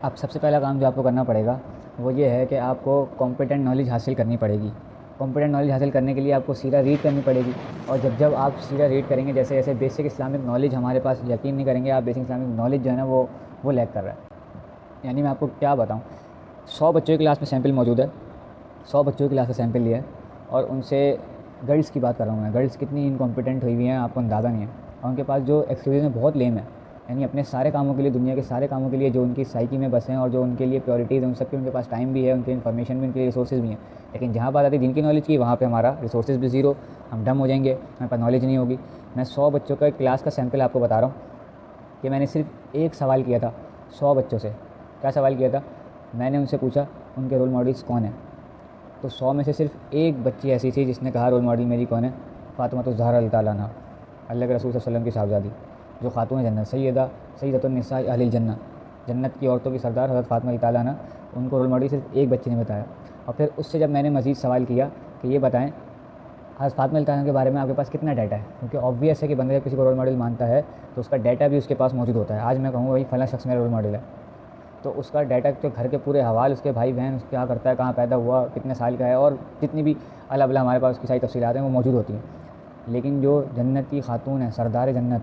अब सबसे पहला काम जो आपको करना पड़ेगा वो ये है कि आपको कॉम्पिटेंट नॉलेज हासिल करनी पड़ेगी। कॉम्पिटेंट नॉलेज हासिल करने के लिए आपको सीरा रीड करनी पड़ेगी। और जब आप सीरा रीड करेंगे, जैसे जैसे बेसिक इस्लामिक नॉलेज हमारे पास, यकीन नहीं करेंगे आप, बेसिक इस्लामिक नॉलेज जो है ना वो लैग कर रहा है। यानी मैं आपको क्या बताऊँ, 100 बच्चों की क्लास में सैंपल मौजूद है, 100 बच्चों की क्लास का सैंपल लिया है और उनसे गर्ल्स की बात कर रहा हूँ मैं, गर्ल्स कितनी इनकॉम्पिटेंट हुई हुई हैं आपको अंदाज़ा नहीं है। और उनके पास जो एक्सक्यूज़ हैं बहुत लेम है। यानी अपने सारे कामों के लिए, दुनिया के सारे कामों के लिए जो उनकी साइकी में बसे हैं और जो उनके लिए प्योरिटीज़ हैं, उन सब के उनके पास टाइम भी है, उनकी इन्फॉर्मेशन भी, उनके रिसोर्सेज भी हैं। लेकिन जहाँ बात आती है दिन की नॉलेज की, वहाँ पे हमारा रिसोर्सेज भी ज़ीरो, हम डम हो जाएंगे, हमारे पास नॉलेज नहीं होगी। मैं 100 बच्चों का क्लास का सैंपल आपको बता रहा हूँ कि मैंने सिर्फ एक सवाल किया था 100 बच्चों से। क्या सवाल किया था? मैंने उनसे पूछा उनके रोल मॉडल्स कौन है। तो 100 में से सिर्फ एक बच्ची ऐसी थी जिसने कहा रोल मॉडल मेरी कौन है? फ़ातिमा तो ज़हरा अल्लाह ताला अन्हा, अल्लाह के रसूल सल्लल्लाहु अलैहि वसल्लम की साहबजादी, जो खातून जन्नत, सैयदतुन्निसा अहलिल जन्नह, जन्नत की औरतों की सरदार हज़रत फ़ातिमा रज़ी ताला अन्हा, उनको रोल मॉडल सिर्फ एक बच्ची ने बताया। और फिर उससे जब मैंने मज़ीद सवाल किया कि ये बताएं हज़रत फ़ातिमा रज़ी ताला अन्हा के बारे में आपके पास कितना डाटा है, क्योंकि ऑब्वियस है कि बंदा जब किसी को रोल मॉडल मानता है तो उसका डाटा भी उसके पास मौजूद होता है। आज मैं कहूँगा भाई फ़लाँ शख्स मेरा रोल मॉडल है, तो उसका डाटा के घर के पूरे हवाल, उसके भाई बहन, उसका क्या करता है, कहाँ पैदा हुआ, कितने साल का है, और जितनी भी अला बला हमारे पास उसकी सारी तफ़सीलात हैं वो मौजूद होती हैं। लेकिन जो जन्नत की खातून है, सरदार जन्नत,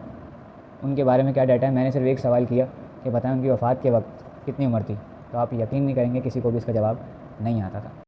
उनके बारे में क्या डाटा है? मैंने सिर्फ एक सवाल किया कि बताएं उनकी वफ़ात के वक्त कितनी उम्र थी, तो आप यकीन नहीं करेंगे किसी को भी इसका जवाब नहीं आता था।